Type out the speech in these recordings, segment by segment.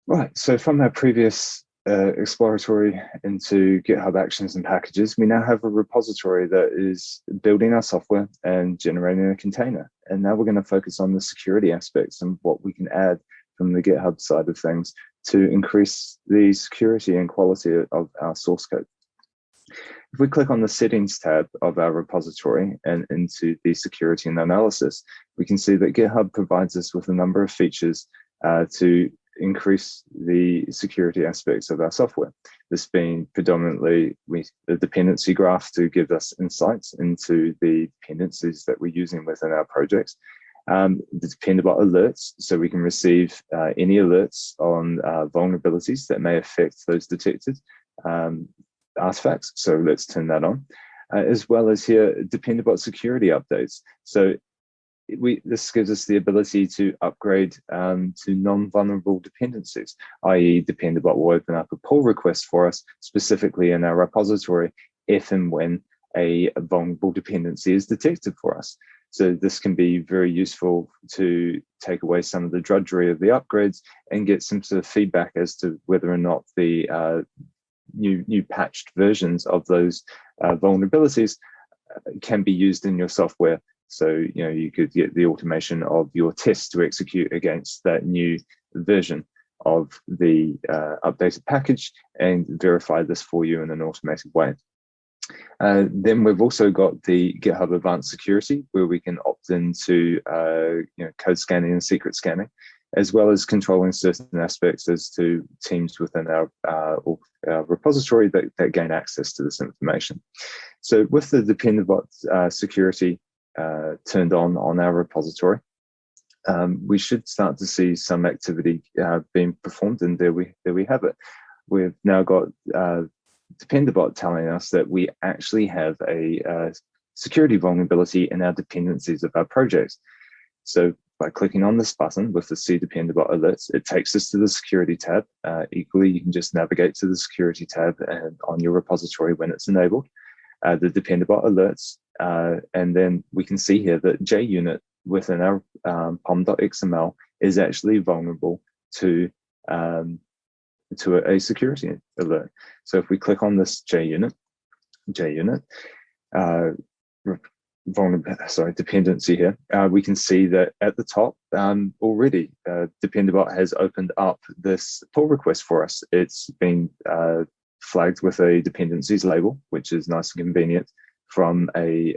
Right, so from our previous exploratory into GitHub Actions and packages, we now have a repository that is building our software and generating a container. And now we're going to focus on the security aspects and what we can add from the GitHub side of things to increase the security and quality of our source code. If we click on the settings tab of our repository and into the security and analysis, we can see that GitHub provides us with a number of features to increase the security aspects of our software. This being predominantly the dependency graph to give us insights into the dependencies that we're using within our projects. The Dependabot alerts, so we can receive any alerts on vulnerabilities that may affect those detected artifacts. So let's turn that on, as well as here Dependabot security updates. So this gives us the ability to upgrade to non-vulnerable dependencies, i.e. Dependabot will open up a pull request for us specifically in our repository if and when a vulnerable dependency is detected for us. So this can be very useful to take away some of the drudgery of the upgrades and get some sort of feedback as to whether or not the new patched versions of those vulnerabilities can be used in your software. So, you could get the automation of your tests to execute against that new version of the updated package and verify this for you in an automated way. Then we've also got the GitHub Advanced Security, where we can opt into code scanning and secret scanning, as well as controlling certain aspects as to teams within our repository that gain access to this information. So with the Dependabot security turned on our repository, we should start to see some activity being performed, and there we have it. We've now got Dependabot telling us that we actually have a security vulnerability in our dependencies of our projects. So by clicking on this button with the See Dependabot alerts, it takes us to the security tab. Equally, you can just navigate to the security tab and on your repository when it's enabled, the Dependabot alerts, and then we can see here that JUnit within our pom.xml is actually vulnerable to a security alert. So if we click on this JUnit, dependency here, we can see that at the top already Dependabot has opened up this pull request for us. It's been flagged with a dependencies label, which is nice and convenient from a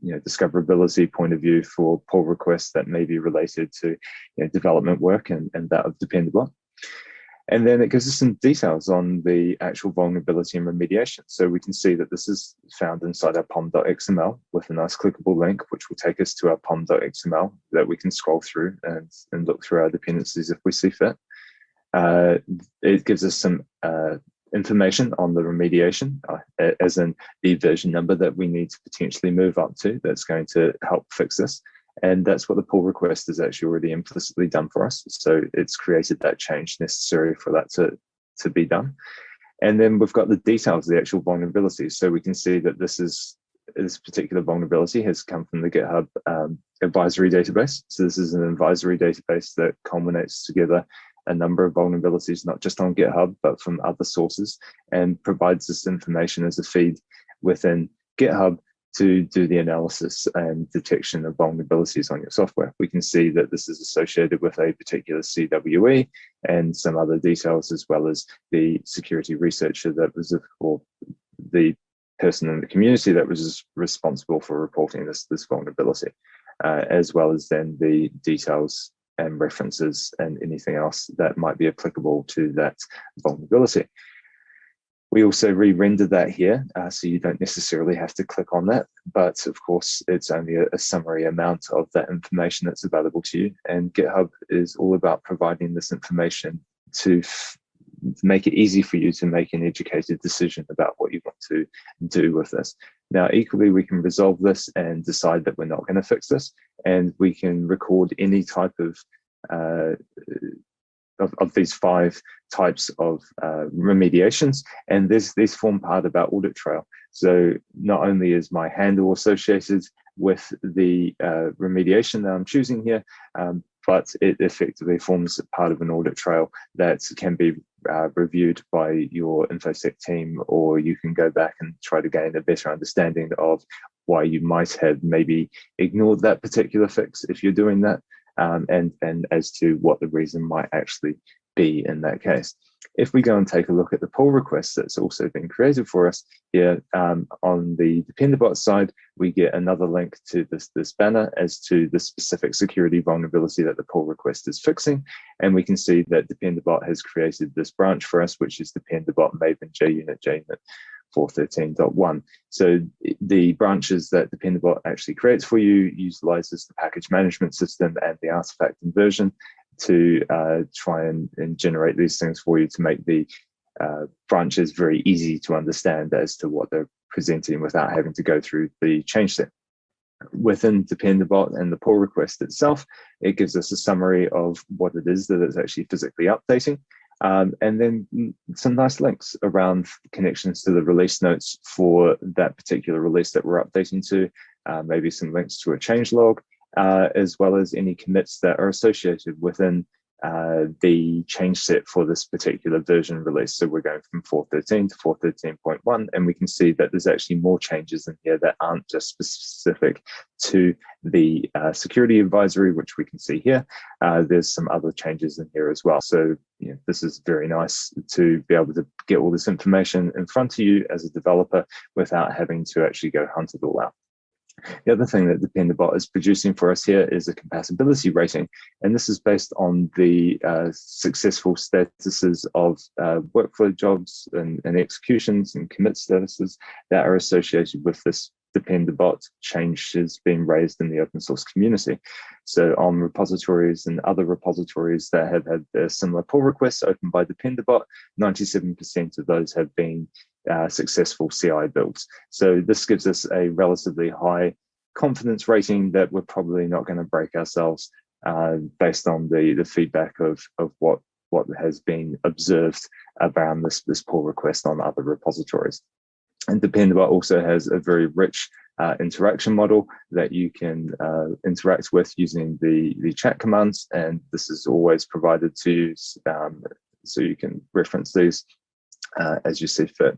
discoverability point of view for pull requests that may be related to development work and that of Dependabot. And then it gives us some details on the actual vulnerability and remediation. So we can see that this is found inside our pom.xml with a nice clickable link, which will take us to our pom.xml that we can scroll through and look through our dependencies if we see fit. It gives us some information on the remediation, as in the version number that we need to potentially move up to that's going to help fix this. And that's what the pull request has actually already implicitly done for us. So it's created that change necessary for that to be done. And then we've got the details of the actual vulnerabilities. So we can see that this particular vulnerability has come from the GitHub advisory database. So this is an advisory database that culminates together a number of vulnerabilities, not just on GitHub, but from other sources, and provides this information as a feed within GitHub to do the analysis and detection of vulnerabilities on your software. We can see that this is associated with a particular CWE and some other details, as well as the security researcher that was, or the person in the community that was responsible for reporting this vulnerability, as well as then the details and references and anything else that might be applicable to that vulnerability. We also re-rendered that here, so you don't necessarily have to click on that, but of course it's only a summary amount of that information that's available to you, and GitHub is all about providing this information to make it easy for you to make an educated decision about what you want to do with this. Now, equally, we can resolve this and decide that we're not going to fix this, and we can record any type of these 5 types of remediations, and these form part of our audit trail. So not only is my handle associated with the remediation that I'm choosing here, but it effectively forms part of an audit trail that can be reviewed by your InfoSec team, or you can go back and try to gain a better understanding of why you might have maybe ignored that particular fix if you're doing that, and as to what the reason might actually be in that case. If we go and take a look at the pull request that's also been created for us here, on the Dependabot side, we get another link to this banner as to the specific security vulnerability that the pull request is fixing. And we can see that Dependabot has created this branch for us, which is Dependabot Maven JUnit 413.1. So the branches that Dependabot actually creates for you utilizes the package management system and the artifact inversion to try and generate these things for you to make the branches very easy to understand as to what they're presenting without having to go through the change set. Within Dependabot and the pull request itself, it gives us a summary of what it is that it's actually physically updating. And then some nice links around connections to the release notes for that particular release that we're updating to, maybe some links to a change log, as well as any commits that are associated within the change set for this particular version release. So we're going from 4.13 to 4.13.1, and we can see that there's actually more changes in here that aren't just specific to the security advisory, which we can see here. There's some other changes in here as well. So this is very nice to be able to get all this information in front of you as a developer without having to actually go hunt it all out. The other thing that Dependabot is producing for us here is a compatibility rating, and this is based on the successful statuses of workflow jobs and executions and commit statuses that are associated with this Dependabot changes being raised in the open source community. So on repositories and other repositories that have had a similar pull requests opened by Dependabot, 97% of those have been successful CI builds. So this gives us a relatively high confidence rating that we're probably not going to break ourselves based on the feedback of what has been observed around this pull request on other repositories. And Dependabot also has a very rich interaction model that you can interact with using the chat commands, and this is always provided to you, so you can reference these as you see fit.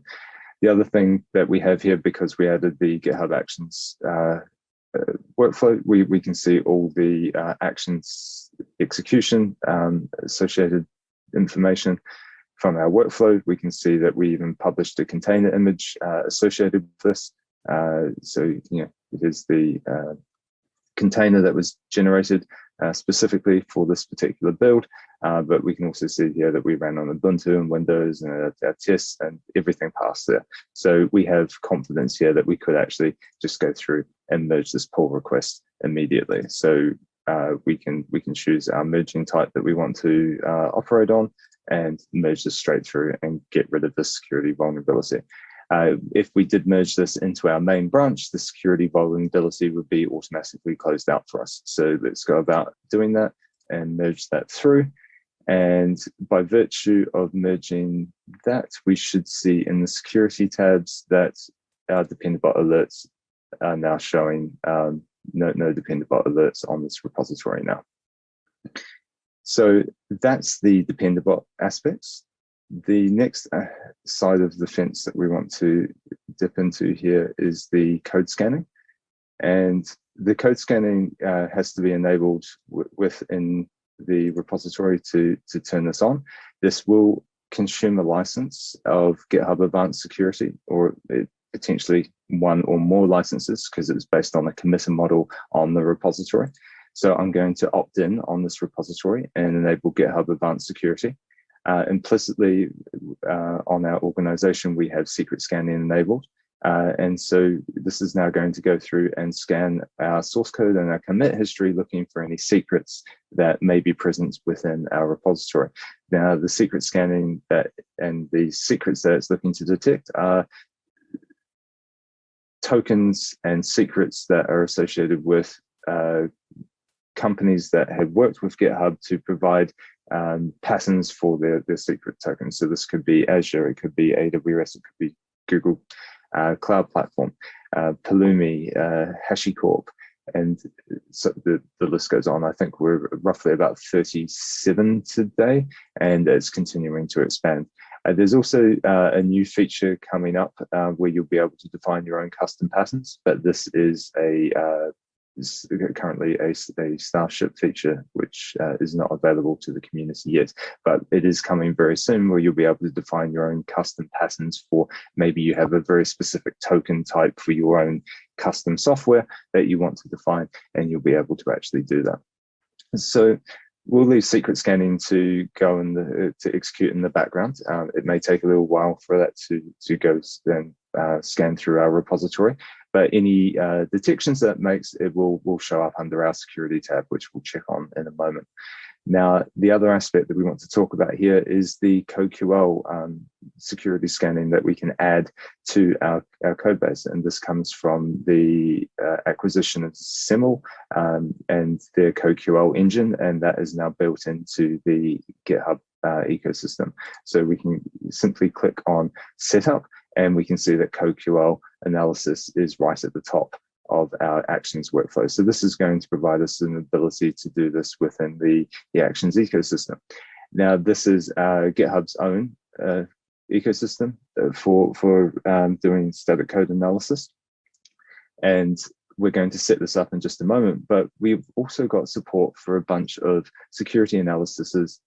The other thing that we have here, because we added the GitHub Actions workflow, we can see all the actions execution associated information from our workflow. We can see that we even published a container image associated with this. So it is the container that was generated specifically for this particular build, but we can also see here that we ran on Ubuntu and Windows, and our tests and everything passed there. So we have confidence here that we could actually just go through and merge this pull request immediately. So we can choose our merging type that we want to operate on and merge this straight through and get rid of this security vulnerability. If we did merge this into our main branch, the security vulnerability would be automatically closed out for us. So let's go about doing that and merge that through. And by virtue of merging that, we should see in the security tabs that our Dependabot alerts are now showing no Dependabot alerts on this repository now. So that's the Dependabot aspects. The next side of the fence that we want to dip into here is the code scanning. And the code scanning has to be enabled within the repository to turn this on. This will consume a license of GitHub Advanced Security, or potentially one or more licenses, because it's based on a committer model on the repository. So I'm going to opt in on this repository and enable GitHub Advanced Security. Implicitly on our organization, we have secret scanning enabled. And so this is now going to go through and scan our source code and our commit history, looking for any secrets that may be present within our repository. Now, the secret scanning and the secrets that it's looking to detect are tokens and secrets that are associated with companies that have worked with GitHub to provide patterns for their secret tokens. So this could be Azure, it could be AWS, it could be Google Cloud Platform, Pulumi, HashiCorp. And so the list goes on. I think we're roughly about 37 today, and it's continuing to expand. There's also a new feature coming up where you'll be able to define your own custom patterns, but this is currently a Starship feature, which is not available to the community yet, but it is coming very soon, where you'll be able to define your own custom patterns for maybe you have a very specific token type for your own custom software that you want to define, and you'll be able to actually do that. So we'll leave secret scanning to go and to execute in the background. It may take a little while for that to go and scan through our repository, but any detections that it makes, it will show up under our security tab, which we'll check on in a moment. Now, the other aspect that we want to talk about here is the CodeQL security scanning that we can add to our code base. And this comes from the acquisition of Semel and their CodeQL engine, and that is now built into the GitHub ecosystem. So we can simply click on Setup, and we can see that CodeQL analysis is right at the top of our actions workflow. So this is going to provide us an ability to do this within the actions ecosystem. Now, this is GitHub's own ecosystem for doing static code analysis. And we're going to set this up in just a moment, but we've also got support for a bunch of security analyses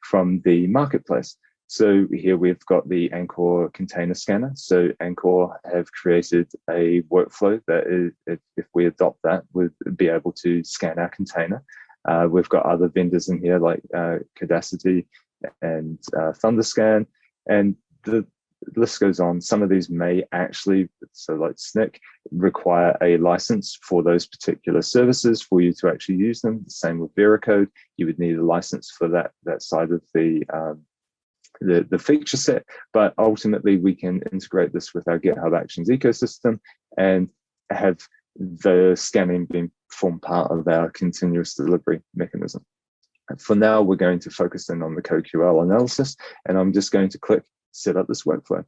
from the marketplace. So here we've got the Anchor container scanner. So Anchor have created a workflow that is, if we adopt that, we'd be able to scan our container. We've got other vendors in here like Codespaces and Thunderscan, and the list goes on. Some of these may actually, so like SNCC, require a license for those particular services for you to actually use them. The same with Veracode, you would need a license for that side of the feature set, but ultimately we can integrate this with our GitHub Actions ecosystem and have the scanning being form part of our continuous delivery mechanism. And for now, we're going to focus in on the CodeQL analysis, and I'm just going to click set up this workflow.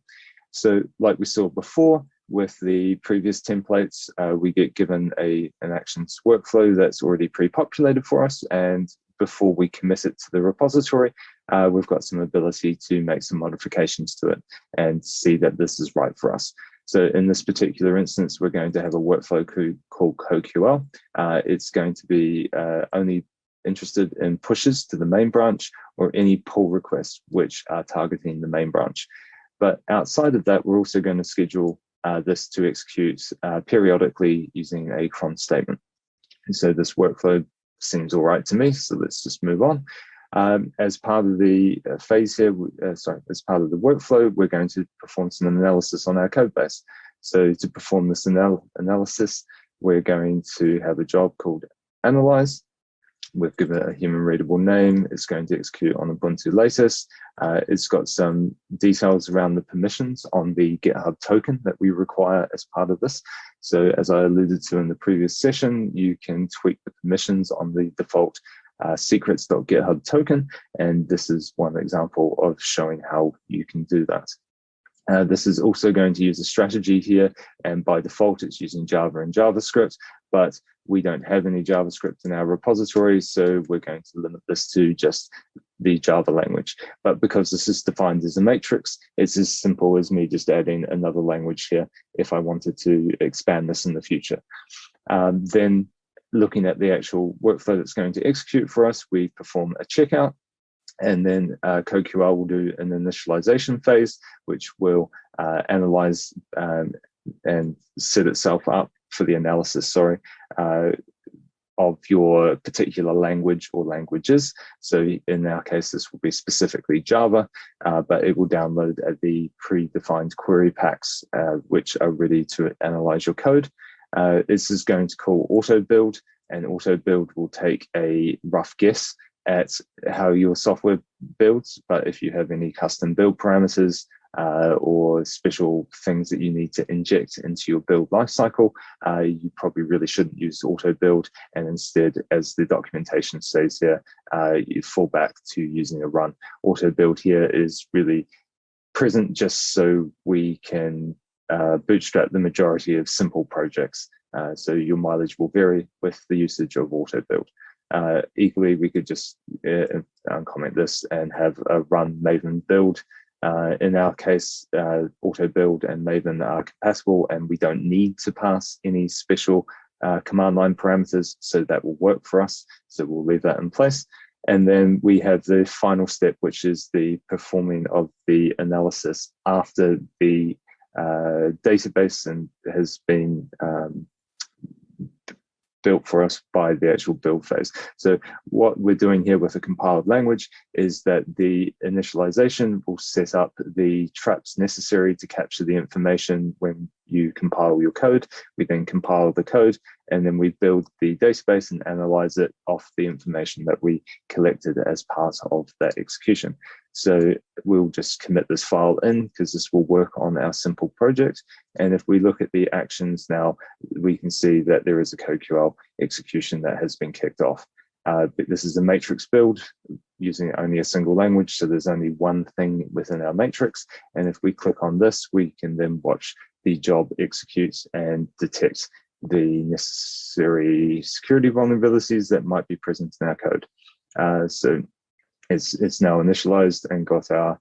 So like we saw before with the previous templates, we get given an actions workflow that's already pre-populated for us, and before we commit it to the repository, we've got some ability to make some modifications to it and see that this is right for us. So in this particular instance, we're going to have a workflow called CodeQL. It's going to be only interested in pushes to the main branch or any pull requests which are targeting the main branch. But outside of that, we're also going to schedule this to execute periodically using a cron statement. And so this workflow seems all right to me, so let's just move on. As part of the phase here, as part of the workflow, we're going to perform some analysis on our code base. So to perform this analysis, we're going to have a job called analyze. We've given it a human readable name. It's going to execute on Ubuntu latest. It's got some details around the permissions on the GitHub token that we require as part of this. So as I alluded to in the previous session, you can tweak the permissions on the default secrets.github token. And this is one example of showing how you can do that. This is also going to use a strategy here, and by default it's using Java and JavaScript, but we don't have any JavaScript in our repository, so we're going to limit this to just the Java language. But because this is defined as a matrix, it's as simple as me just adding another language here if I wanted to expand this in the future. Then looking at the actual workflow that's going to execute for us, we perform a checkout. And then CodeQL will do an initialization phase, which will analyze and set itself up for the analysis, of your particular language or languages. So in our case, this will be specifically Java, but it will download the predefined query packs, which are ready to analyze your code. This is going to call auto build, and auto build will take a rough guess at how your software builds, but if you have any custom build parameters or special things that you need to inject into your build lifecycle, you probably really shouldn't use auto build, and instead, as the documentation says here, you fall back to using a run. Auto build here is really present just so we can bootstrap the majority of simple projects. So your mileage will vary with the usage of auto build. Equally, we could just uncomment this and have a run Maven build. In our case, auto build and Maven are compatible, and we don't need to pass any special command line parameters, so that will work for us. So we'll leave that in place. And then we have the final step, which is the performing of the analysis after the database and has been built for us by the actual build phase. So what we're doing here with a compiled language is that the initialization will set up the traps necessary to capture the information when you compile your code. We then compile the code, and then we build the database and analyze it off the information that we collected as part of that execution. So we'll just commit this file in because this will work on our simple project. And if we look at the actions now, we can see that there is a CodeQL execution that has been kicked off. But this is a matrix build using only a single language, so there's only one thing within our matrix. And if we click on this, we can then watch the job execute and detect the necessary security vulnerabilities that might be present in our code. So it's now initialized and got our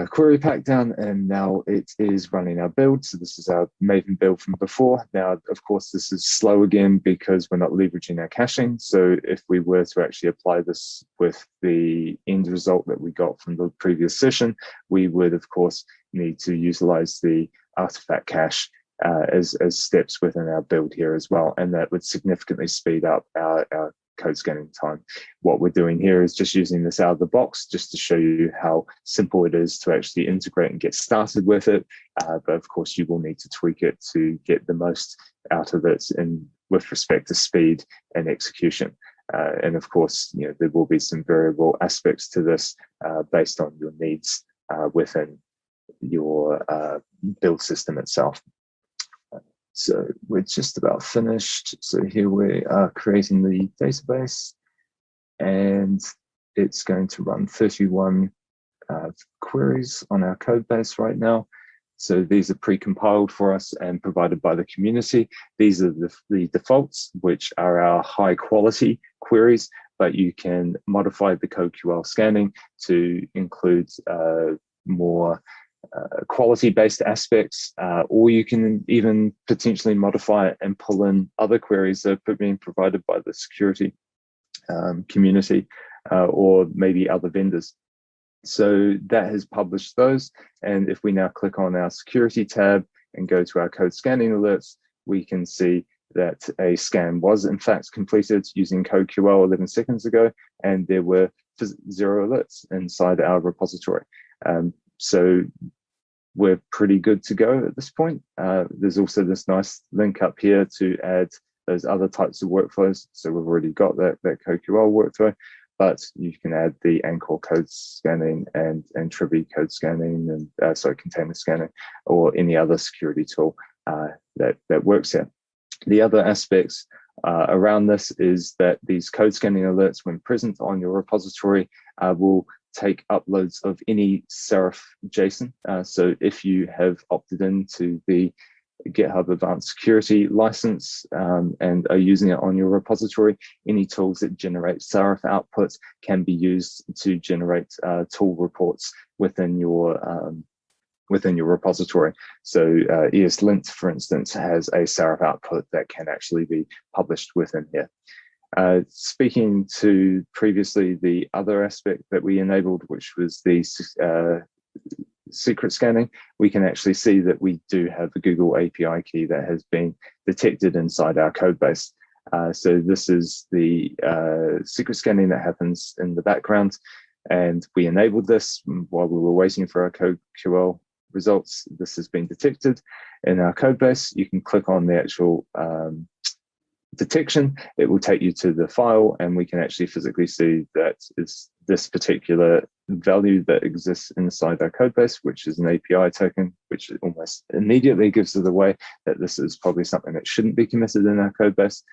query pack down, and now it is running our build. So this is our Maven build from before. Now, of course, this is slow again because we're not leveraging our caching. So if we were to actually apply this with the end result that we got from the previous session, we would, of course, need to utilize the artifact cache as steps within our build here as well. And that would significantly speed up our code scanning time. What we're doing here is just using this out of the box just to show you how simple it is to actually integrate and get started with it. But of course, you will need to tweak it to get the most out of it in with respect to speed and execution. And of course, there will be some variable aspects to this based on your needs within your build system itself. So we're just about finished. So here we are creating the database, and it's going to run 31 queries on our code base right now. So these are pre-compiled for us and provided by the community. These are the defaults, which are our high quality queries, but you can modify the CodeQL scanning to include more quality-based aspects, or you can even potentially modify it and pull in other queries that are being provided by the security community or maybe other vendors. So that has published those. And if we now click on our security tab and go to our code scanning alerts, we can see that a scan was in fact completed using CodeQL 11 seconds ago, and there were 0 alerts inside our repository. So we're pretty good to go at this point. There's also this nice link up here to add those other types of workflows. So we've already got that CodeQL workflow, but you can add the Anchor code scanning and Trivy code scanning and container scanning, or any other security tool that works here. The other aspects around this is that these code scanning alerts, when present on your repository, will take uploads of any Serif JSON. So if you have opted into the GitHub Advanced Security license and are using it on your repository, any tools that generate Serif outputs can be used to generate tool reports within your repository. So ESLint, for instance, has a Serif output that can actually be published within here. Speaking to previously the other aspect that we enabled, which was the secret scanning, we can actually see that we do have a Google API key that has been detected inside our code base. So this is the secret scanning that happens in the background, and we enabled this while we were waiting for our CodeQL results. This has been detected in our code base. You can click on the actual detection. It will take you to the file, and we can actually physically see that it's this particular value that exists inside our code base, which is an API token, which almost immediately gives it away that this is probably something that shouldn't be committed in our code base.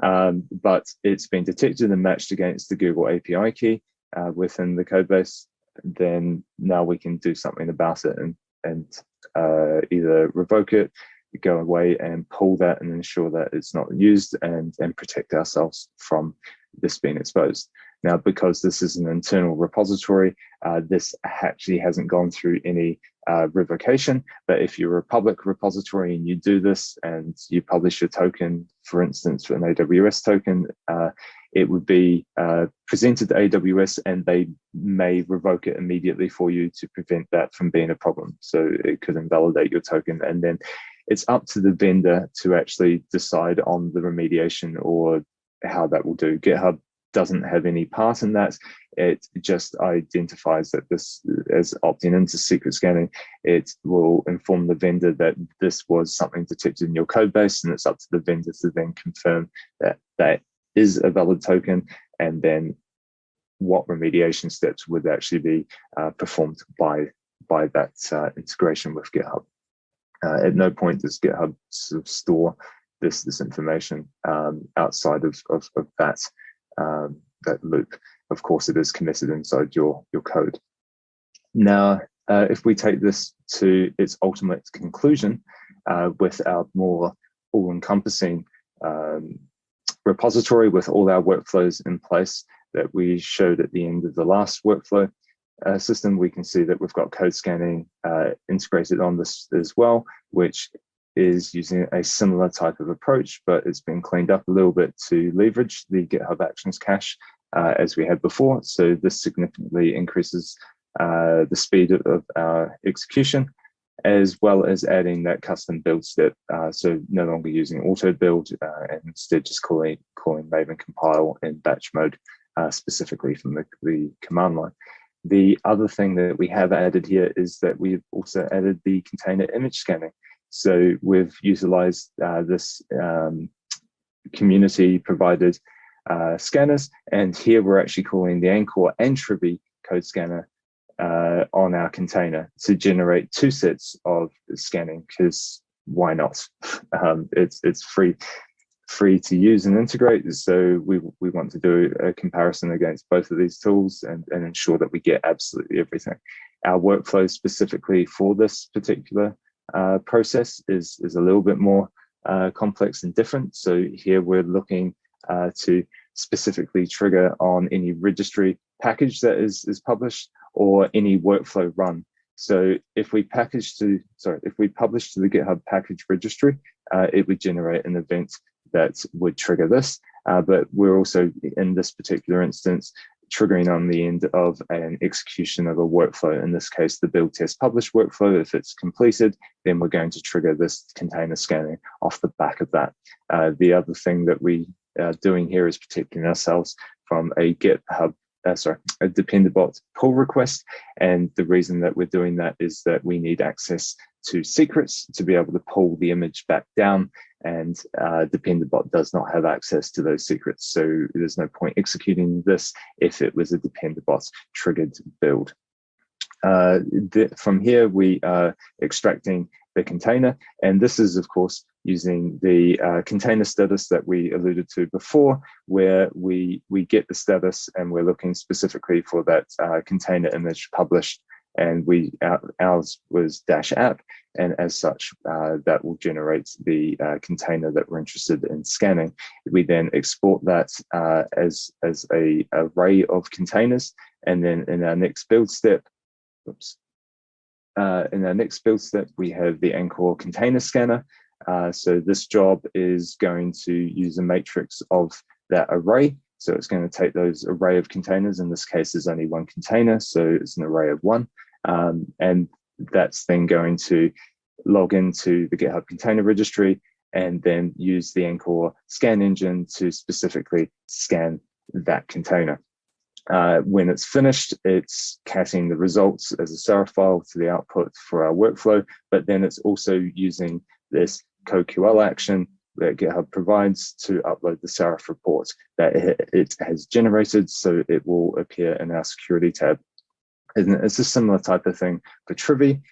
But it's been detected and matched against the Google API key within the code base. Then now we can do something about it and either revoke it, go away and pull that and ensure that it's not used, and protect ourselves from this being exposed. Now, because this is an internal repository, this actually hasn't gone through any revocation, but if you're a public repository and you do this and you publish a token, for instance, an AWS token, it would be presented to AWS and they may revoke it immediately for you to prevent that from being a problem. So it could invalidate your token, and then it's up to the vendor to actually decide on the remediation or how that will do. GitHub doesn't have any part in that. It just identifies that this, as opting into secret scanning, it will inform the vendor that this was something detected in your code base, and it's up to the vendor to then confirm that that is a valid token, and then what remediation steps would actually be performed by that integration with GitHub. At no point does GitHub sort of store this information outside of that that loop. Of course, it is committed inside your code. Now, if we take this to its ultimate conclusion with our more all-encompassing repository with all our workflows in place that we showed at the end of the last workflow system, we can see that we've got code scanning integrated on this as well, which is using a similar type of approach, but it's been cleaned up a little bit to leverage the GitHub Actions cache as we had before. So this significantly increases the speed of our execution, as well as adding that custom build step. So no longer using auto build and instead just calling Maven compile in batch mode specifically from the command line. The other thing that we have added here is that we've also added the container image scanning. So we've utilized this community provided scanners, and here we're actually calling the Anchor and Trivy code scanner on our container to generate two sets of scanning, because why not? It's free to use and integrate, so we want to do a comparison against both of these tools and ensure that we get absolutely everything. Our workflow specifically for this particular process is a little bit more complex and different. So here we're looking to specifically trigger on any registry package that is published or any workflow run. So if we publish to the GitHub package registry, it would generate an event that would trigger this. But we're also, in this particular instance, triggering on the end of an execution of a workflow. In this case, the build test publish workflow. If it's completed, then we're going to trigger this container scanning off the back of that. The other thing that we are doing here is protecting ourselves from a Dependabot pull request. And the reason that we're doing that is that we need access to secrets to be able to pull the image back down, and Dependabot does not have access to those secrets. So there's no point executing this if it was a Dependabot triggered build. From here, we are extracting the container, and this is, of course, using the container status that we alluded to before, where we get the status and we're looking specifically for that container image published, and ours was -app, and as such, that will generate the container that we're interested in scanning. We then export that as a array of containers, and then in our next build step, we have the Anchor container scanner. So this job is going to use a matrix of that array. So it's going to take those array of containers. In this case, there's only one container, so it's an array of one. And that's then going to log into the GitHub container registry and then use the Anchor scan engine to specifically scan that container. When it's finished, it's catching the results as a Sarah file to the output for our workflow, but then it's also using this CodeQL action that GitHub provides to upload the Sarah report that it has generated, so it will appear in our security tab. And it's a similar type of thing for Trivy,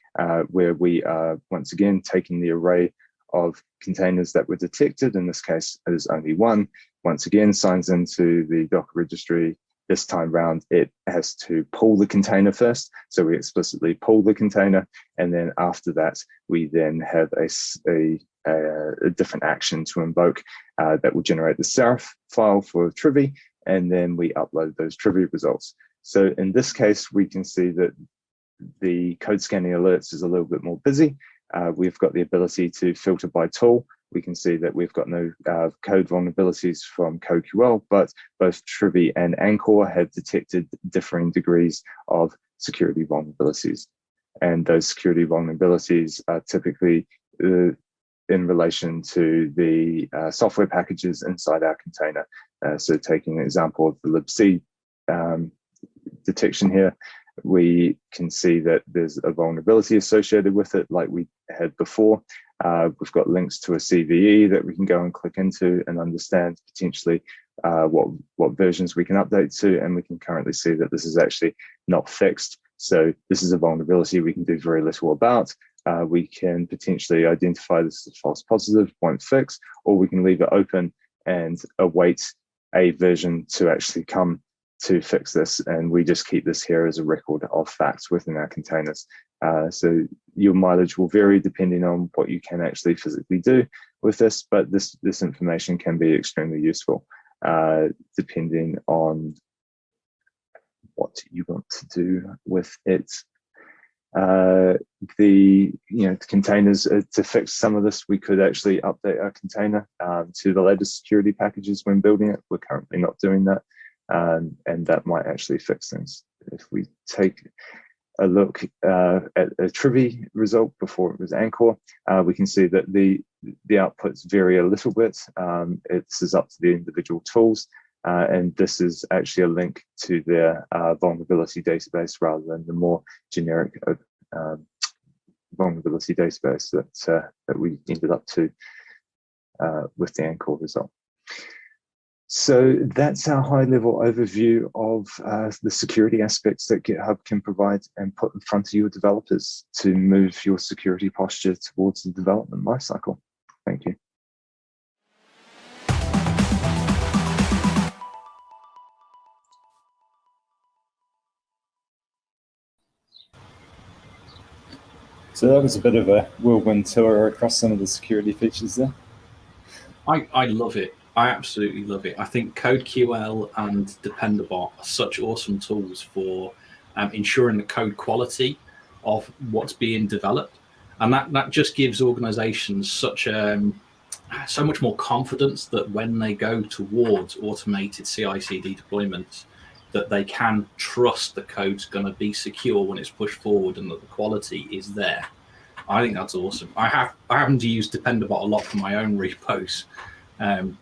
where we are once again taking the array of containers that were detected. In this case, there's only one. Once again, signs into the Docker registry, This time round, it has to pull the container first. So we explicitly pull the container, and then after that, we then have a different action to invoke that will generate the serif file for Trivy, and then we upload those Trivy results. So in this case, we can see that the code scanning alerts is a little bit more busy. We've got the ability to filter by tool. We can see that we've got no code vulnerabilities from CodeQL, but both Trivy and Anchor have detected differing degrees of security vulnerabilities. And those security vulnerabilities are typically in relation to the software packages inside our container. So taking an example of the libc detection here, we can see that there's a vulnerability associated with it like we had before. We've got links to a CVE that we can go and click into and understand potentially what versions we can update to, and we can currently see that this is actually not fixed. So this is a vulnerability we can do very little about. We can potentially identify this as false positive, won't fix, or we can leave it open and await a version to actually come to fix this, and we just keep this here as a record of facts within our containers. So your mileage will vary depending on what you can actually physically do with this, but this information can be extremely useful depending on what you want to do with it. The containers, to fix some of this, we could actually update our container to the latest security packages when building it. We're currently not doing that. And that might actually fix things. If we take a look at a Trivy result before it was Anchor, we can see that the outputs vary a little bit. This is up to the individual tools, and this is actually a link to their vulnerability database rather than the more generic vulnerability database that we ended up to with the Anchor result. So that's our high-level overview of the security aspects that GitHub can provide and put in front of your developers to move your security posture towards the development lifecycle. Thank you. So that was a bit of a whirlwind tour across some of the security features there. I love it. I absolutely love it. I think CodeQL and Dependabot are such awesome tools for ensuring the code quality of what's being developed, and that just gives organizations such so much more confidence that when they go towards automated CI/CD deployments, that they can trust the code's going to be secure when it's pushed forward and that the quality is there. I think that's awesome. I happen to use Dependabot a lot for my own repos.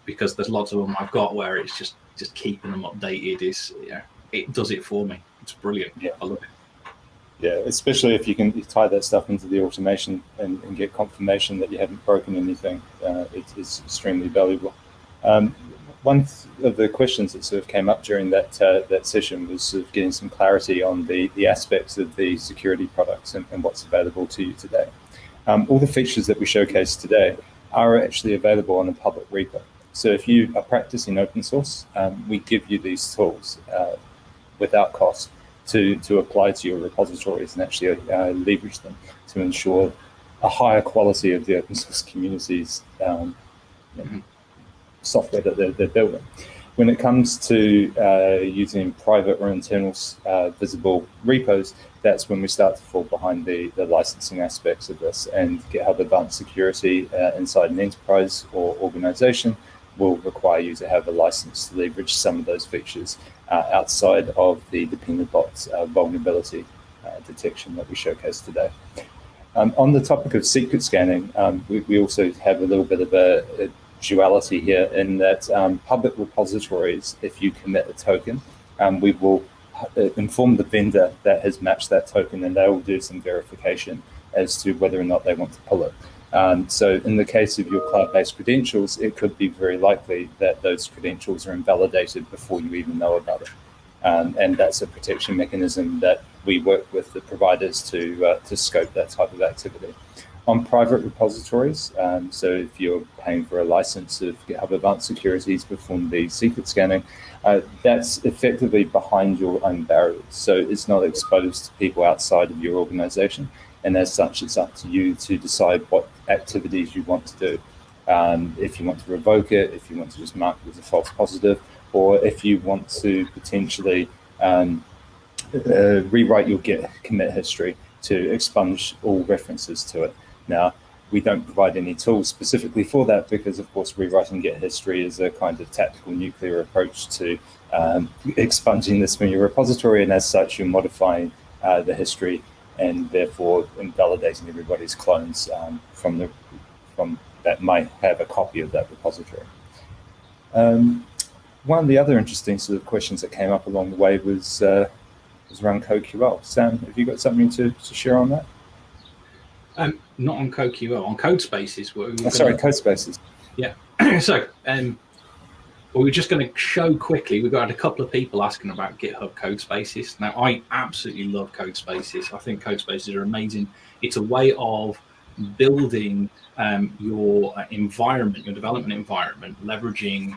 Because there's lots of them I've got where it's just keeping them updated it does it for me. It's brilliant. Yeah, I love it. Yeah, especially if you can tie that stuff into the automation and get confirmation that you haven't broken anything. It's extremely valuable. One of the questions that sort of came up during that session was sort of getting some clarity on the aspects of the security products and what's available to you today. All the features that we showcased today are actually available on a public repo. So if you are practicing open source, we give you these tools without cost to apply to your repositories and actually leverage them to ensure a higher quality of the open source community's software that they're building. When it comes to using private or internal visible repos, that's when we start to fall behind the licensing aspects of this, and GitHub Advanced Security inside an enterprise or organization will require you to have a license to leverage some of those features outside of the Dependabot vulnerability detection that we showcased today. On the topic of secret scanning, we also have a little bit of a duality here in that public repositories, if you commit a token, we will inform the vendor that has matched that token, and they will do some verification as to whether or not they want to pull it. So in the case of your cloud-based credentials, it could be very likely that those credentials are invalidated before you even know about it. And that's a protection mechanism that we work with the providers to scope that type of activity. on private repositories. So if you're paying for a license of GitHub Advanced Security to perform the secret scanning, that's effectively behind your own barriers. So it's not exposed to people outside of your organization. And as such, it's up to you to decide what activities you want to do. If you want to revoke it, if you want to just mark it as a false positive, or if you want to potentially rewrite your Git commit history to expunge all references to it. Now, we don't provide any tools specifically for that because, of course, rewriting Git history is a kind of tactical nuclear approach to expunging this from your repository, and as such, you're modifying the history and therefore invalidating everybody's clones from that might have a copy of that repository. One of the other interesting sort of questions that came up along the way was around CodeQL. Sam, have you got something to share on that? Not on CodeQL, on Codespaces. Codespaces. Yeah. So we were just going to show quickly, we've got a couple of people asking about GitHub Codespaces. Now, I absolutely love Codespaces. I think Codespaces are amazing. It's a way of building your environment, your development environment, leveraging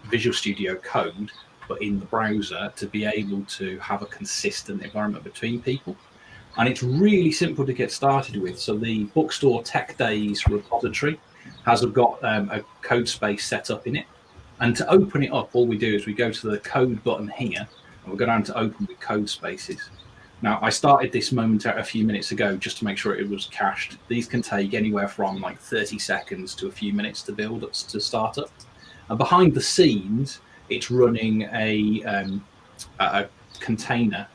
Visual Studio Code, but in the browser, to be able to have a consistent environment between people. And it's really simple to get started with. So the Bookstore Tech Days repository has got a Codespace set up in it. And to open it up, all we do is we go to the code button here, and we go down to open with Codespaces. Now, I started this a few minutes ago just to make sure it was cached. These can take anywhere from like 30 seconds to a few minutes to build up, to start up. And behind the scenes, it's running a container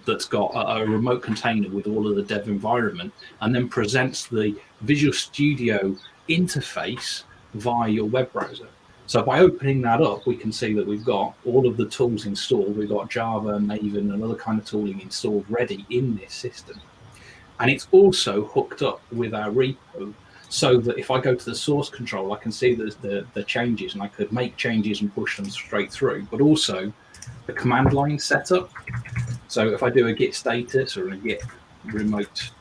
that's got a remote container with all of the dev environment, and then presents the Visual Studio interface via your web browser. So by opening that up, we can see that we've got all of the tools installed. We've got Java, Maven, and other kind of tooling installed ready in this system. And it's also hooked up with our repo, so that if I go to the source control, I can see the changes, and I could make changes and push them straight through, but also the command line setup. So if I do a git status or a git remote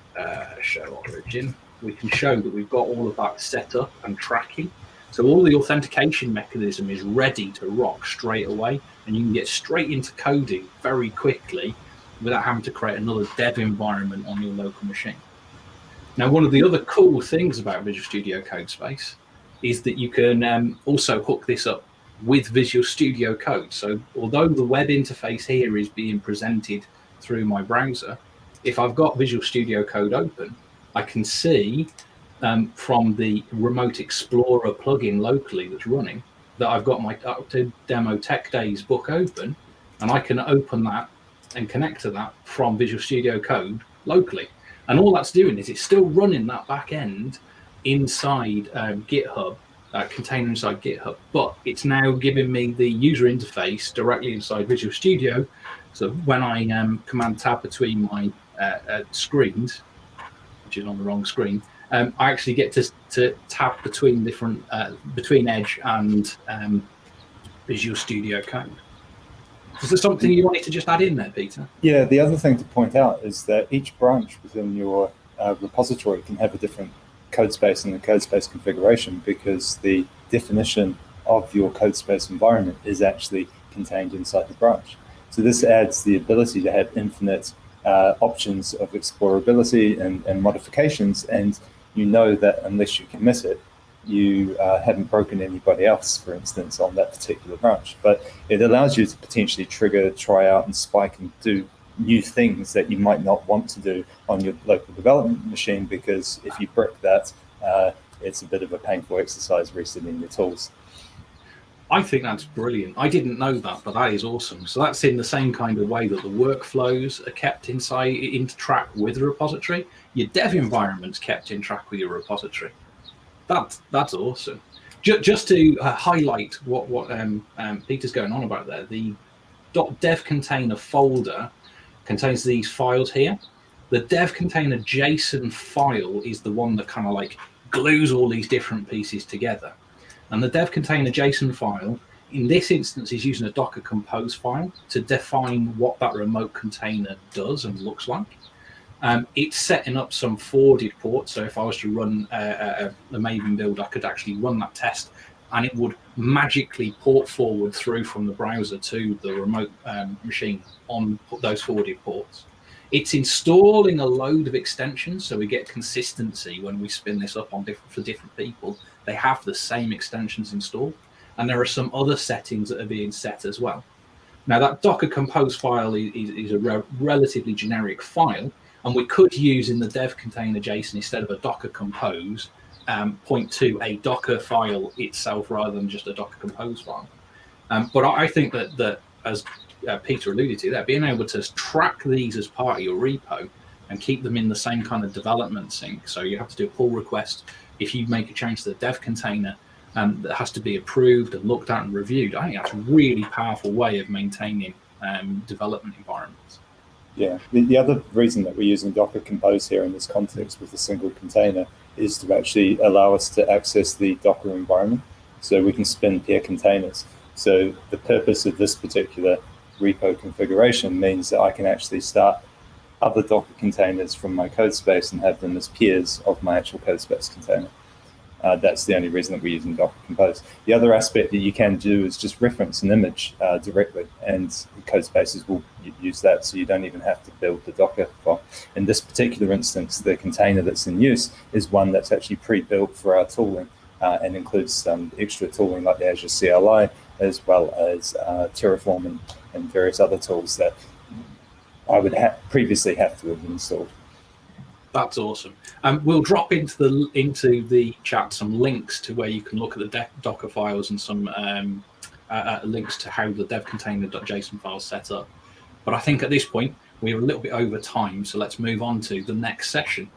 show origin, we can show that we've got all of that set up and tracking. So all the authentication mechanism is ready to rock straight away, and you can get straight into coding very quickly without having to create another dev environment on your local machine. Now, one of the other cool things about Visual Studio Codespace is that you can also hook this up with Visual Studio Code. So although the web interface here is being presented through my browser, if I've got Visual Studio Code open, I can see from the Remote Explorer plugin locally that's running that I've got my Demo Tech Days book open, and I can open that and connect to that from Visual Studio Code locally. And all that's doing is it's still running that back end inside GitHub, container inside GitHub, but it's now giving me the user interface directly inside Visual Studio. So when I command tab between my screens, which is on the wrong screen, I actually get to tab between different between Edge and Visual Studio Code. Is there something you wanted to just add in there, Peter? Yeah, the other thing to point out is that each branch within your repository can have a different codespace and the codespace configuration, because the definition of your codespace environment is actually contained inside the branch. So this adds the ability to have infinite options of explorability and modifications, and you know that unless you commit it, you haven't broken anybody else, for instance, on that particular branch. But it allows you to potentially trigger, try out, and spike and do new things that you might not want to do on your local development machine, because if you brick that, it's a bit of a painful exercise resetting your tools. I think that's brilliant. I didn't know that, but that is awesome. So that's in the same kind of way that the workflows are kept in track with the repository. Your dev environment's kept in track with your repository. That's awesome. Just to highlight what Peter's going on about there, the .dev container folder contains these files here. The dev container JSON file is the one that kind of like glues all these different pieces together. And the dev container JSON file, in this instance, is using a Docker Compose file to define what that remote container does and looks like. It's setting up some forwarded ports. So if I was to run a Maven build, I could actually run that test, and it would magically port forward through from the browser to the remote machine on those forwarded ports. It's installing a load of extensions, so we get consistency when we spin this up on for different people. They have the same extensions installed, and there are some other settings that are being set as well. Now, that Docker Compose file is a relatively generic file, and we could use in the dev container JSON, instead of a Docker Compose, point to a Docker file itself rather than just a Docker Compose file. But I think that as Peter alluded to, that being able to track these as part of your repo and keep them in the same kind of development sync. So you have to do a pull request. If you make a change to the dev container, that has to be approved and looked at and reviewed. I think that's a really powerful way of maintaining development environments. Yeah, the other reason that we're using Docker Compose here in this context with a single container is to actually allow us to access the Docker environment, so we can spin peer containers. So the purpose of this particular repo configuration means that I can actually start other Docker containers from my code space and have them as peers of my actual code space container. That's the only reason that we're using Docker Compose. The other aspect that you can do is just reference an image directly, and Codespaces will use that, so you don't even have to build the Docker file. In this particular instance, the container that's in use is one that's actually pre-built for our tooling and includes some extra tooling like the Azure CLI, as well as Terraform and various other tools that I would previously have to have installed. That's awesome. We'll drop into the chat some links to where you can look at the Docker files and some links to how the devcontainer.json file is set up. But I think at this point we're a little bit over time, so let's move on to the next session,